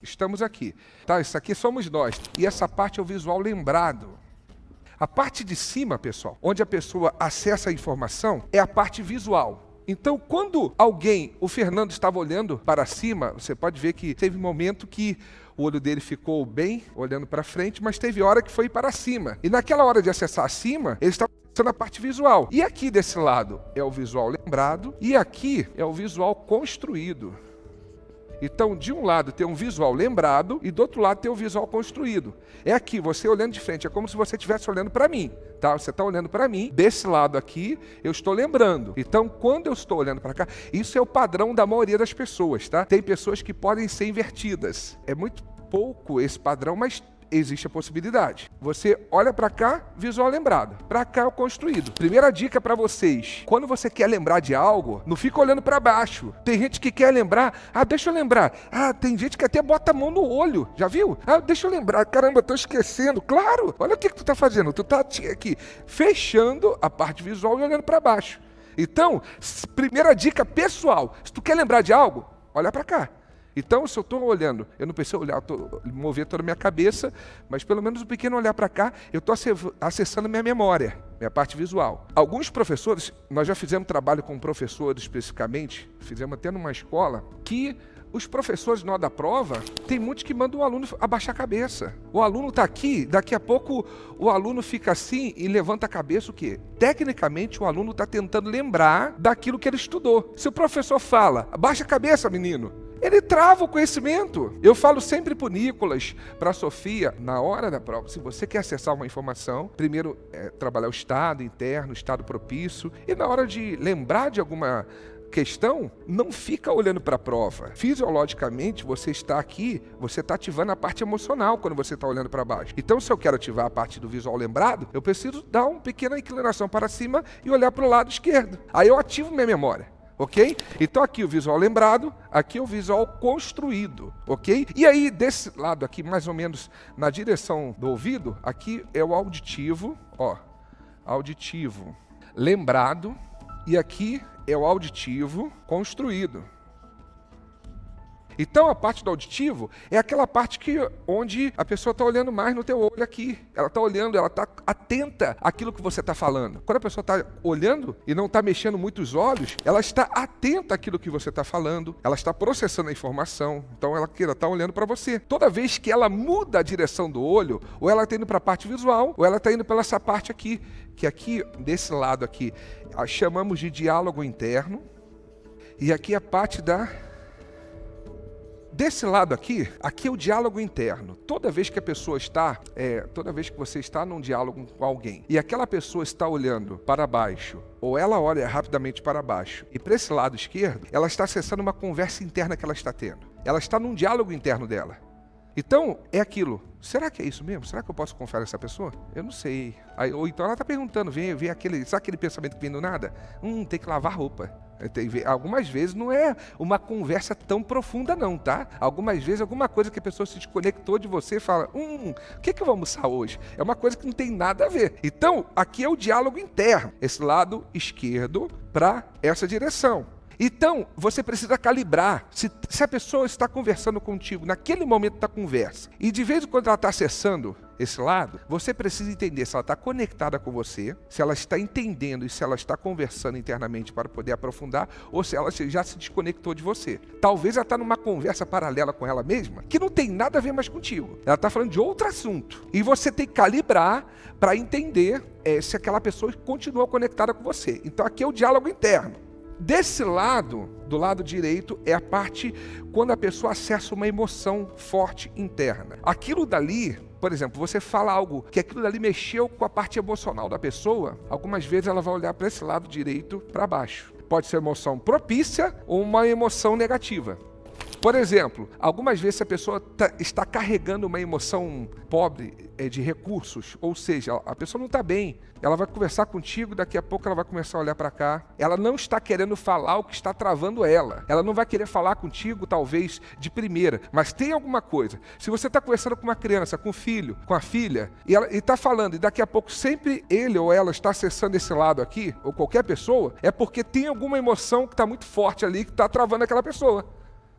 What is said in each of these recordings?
Estamos aqui. Tá? Isso aqui somos nós. E essa parte é o visual lembrado. A parte de cima, pessoal, onde a pessoa acessa a informação, é a parte visual. Então, quando o Fernando estava olhando para cima, você pode ver que teve um momento que o olho dele ficou bem, olhando para frente, mas teve hora que foi para cima. E naquela hora de acessar acima, ele estava acessando a parte visual. E aqui desse lado é o visual lembrado, e aqui é o visual construído. Então, de um lado tem um visual lembrado e do outro lado tem um visual construído. É aqui, você olhando de frente, é como se você estivesse olhando para mim. Tá? Você está olhando para mim, desse lado aqui, eu estou lembrando. Então, quando eu estou olhando para cá, isso é o padrão da maioria das pessoas. Tá? Tem pessoas que podem ser invertidas. É muito pouco esse padrão, mas existe a possibilidade. Você olha para cá, visual lembrado. Para cá é o construído. Primeira dica para vocês. Quando você quer lembrar de algo, não fica olhando para baixo. Tem gente que quer lembrar. Deixa eu lembrar. Tem gente que até bota a mão no olho. Já viu? Deixa eu lembrar. Caramba, estou esquecendo. Claro. Olha o que tu está fazendo. Tu está aqui fechando a parte visual e olhando para baixo. Então, primeira dica pessoal. Se tu quer lembrar de algo, olha para cá. Então, se eu estou olhando, eu não preciso olhar, mover toda a minha cabeça, mas pelo menos um pequeno olhar para cá, eu estou acessando minha memória, minha parte visual. Alguns professores, nós já fizemos trabalho com professores especificamente, fizemos até numa escola, que os professores na hora da prova, tem muitos que mandam o aluno abaixar a cabeça. O aluno está aqui, daqui a pouco o aluno fica assim e levanta a cabeça, o quê? Tecnicamente, o aluno está tentando lembrar daquilo que ele estudou. Se o professor fala, abaixa a cabeça, menino, ele trava o conhecimento. Eu falo sempre para o Nicolas, para a Sofia, na hora da prova, se você quer acessar uma informação, primeiro trabalhar o estado interno, o estado propício, e na hora de lembrar de alguma questão, não fica olhando para a prova. Fisiologicamente, você está aqui, você está ativando a parte emocional quando você está olhando para baixo. Então, se eu quero ativar a parte do visual lembrado, eu preciso dar uma pequena inclinação para cima e olhar para o lado esquerdo. Aí eu ativo minha memória. Ok? Então aqui o visual lembrado, aqui o visual construído, ok? E aí desse lado aqui, mais ou menos na direção do ouvido, aqui é o auditivo, auditivo lembrado, e aqui é o auditivo construído. Então a parte do auditivo é aquela parte onde a pessoa está olhando mais no teu olho aqui. Ela está olhando, ela está atenta àquilo que você está falando. Quando a pessoa está olhando e não está mexendo muito os olhos, ela está atenta àquilo que você está falando, ela está processando a informação, então ela está olhando para você. Toda vez que ela muda a direção do olho, ou ela está indo para a parte visual, ou ela está indo para essa parte aqui, que aqui, desse lado aqui, chamamos de diálogo interno, e aqui a parte desse lado aqui é o diálogo interno. Toda vez que a pessoa toda vez que você está num diálogo com alguém e aquela pessoa está olhando para baixo, ou ela olha rapidamente para baixo e para esse lado esquerdo, ela está acessando uma conversa interna que ela está tendo. Ela está num diálogo interno dela. Então, é aquilo. Será que é isso mesmo? Será que eu posso confiar nessa pessoa? Eu não sei. Ou então ela está perguntando, vem sabe aquele pensamento que vem do nada? Tem que lavar roupa. Algumas vezes não é uma conversa tão profunda não, tá? Algumas vezes alguma coisa que a pessoa se desconectou de você e fala, o que eu vou almoçar hoje? É uma coisa que não tem nada a ver. Então, aqui é o diálogo interno. Esse lado esquerdo para essa direção. Então, você precisa calibrar se a pessoa está conversando contigo naquele momento da conversa e de vez em quando ela está acessando esse lado, você precisa entender se ela está conectada com você, se ela está entendendo e se ela está conversando internamente para poder aprofundar ou se ela já se desconectou de você. Talvez ela está numa conversa paralela com ela mesma que não tem nada a ver mais contigo. Ela está falando de outro assunto e você tem que calibrar para entender se aquela pessoa continua conectada com você. Então aqui é o diálogo interno. Desse lado, do lado direito, é a parte quando a pessoa acessa uma emoção forte interna. Aquilo dali, por exemplo, você fala algo que aquilo dali mexeu com a parte emocional da pessoa, algumas vezes ela vai olhar para esse lado direito para baixo. Pode ser uma emoção propícia ou uma emoção negativa. Por exemplo, algumas vezes a pessoa está carregando uma emoção pobre de recursos, ou seja, a pessoa não está bem, ela vai conversar contigo, daqui a pouco ela vai começar a olhar para cá, ela não está querendo falar o que está travando ela não vai querer falar contigo talvez de primeira, mas tem alguma coisa. Se você está conversando com uma criança, com o filho, com a filha, e está falando, e daqui a pouco sempre ele ou ela está acessando esse lado aqui, ou qualquer pessoa, é porque tem alguma emoção que está muito forte ali, que está travando aquela pessoa.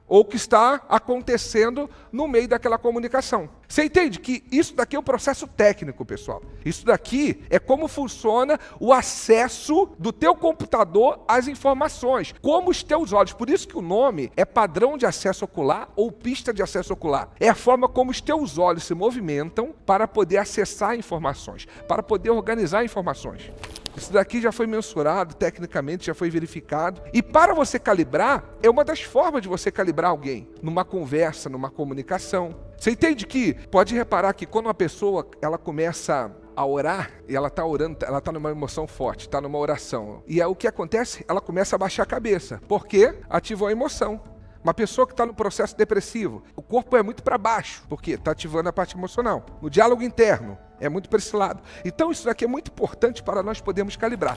ou que está acontecendo no meio daquela comunicação. Você entende que isso daqui é um processo técnico, pessoal. Isso daqui é como funciona o acesso do teu computador às informações, como os teus olhos. Por isso que o nome é padrão de acesso ocular ou pista de acesso ocular. É a forma como os teus olhos se movimentam para poder acessar informações, para poder organizar informações. Isso daqui já foi mensurado, tecnicamente já foi verificado. E para você calibrar, é uma das formas de você calibrar alguém. Numa conversa, numa comunicação. Você entende que, pode reparar que quando uma pessoa ela começa a orar, e ela está orando, ela está numa emoção forte, está numa oração. E aí o que acontece? Ela começa a baixar a cabeça. Por quê? Ativou a emoção. Uma pessoa que está no processo depressivo, o corpo é muito para baixo, porque está ativando a parte emocional. No diálogo interno, é muito para esse lado. Então isso daqui é muito importante para nós podermos calibrar.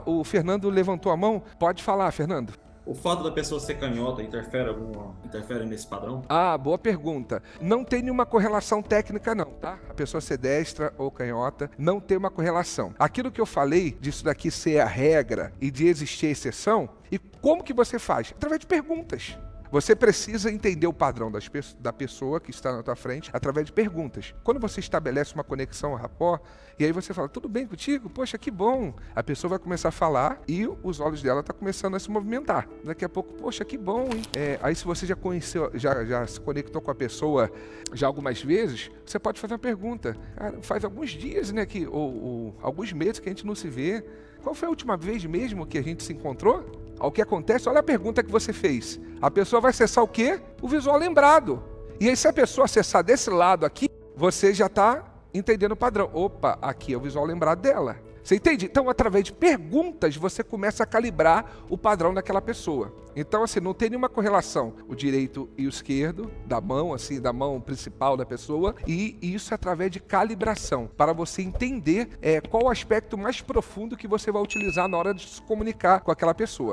O Fernando levantou a mão. Pode falar, Fernando. O fato da pessoa ser canhota interfere nesse padrão? Boa pergunta. Não tem nenhuma correlação técnica não, tá? A pessoa ser destra ou canhota não tem uma correlação. Aquilo que eu falei disso daqui ser a regra e de existir exceção, e como que você faz? Através de perguntas. Você precisa entender o padrão da pessoa que está na tua frente através de perguntas. Quando você estabelece uma conexão, um rapport, e aí você fala, tudo bem contigo? Poxa, que bom. A pessoa vai começar a falar e os olhos dela estão começando a se movimentar. Daqui a pouco, poxa, que bom, hein? Aí se você já conheceu, já se conectou com a pessoa já algumas vezes, você pode fazer uma pergunta. Cara, faz alguns dias, né, ou alguns meses que a gente não se vê. Qual foi a última vez mesmo que a gente se encontrou? O que acontece? Olha a pergunta que você fez. A pessoa vai acessar o quê? O visual lembrado. E aí se a pessoa acessar desse lado aqui, você já está entendendo o padrão. Opa, aqui é o visual lembrado dela. Você entende? Então, através de perguntas, você começa a calibrar o padrão daquela pessoa. Então, assim, não tem nenhuma correlação o direito e o esquerdo da mão, assim, da mão principal da pessoa, e isso é através de calibração, para você entender qual o aspecto mais profundo que você vai utilizar na hora de se comunicar com aquela pessoa.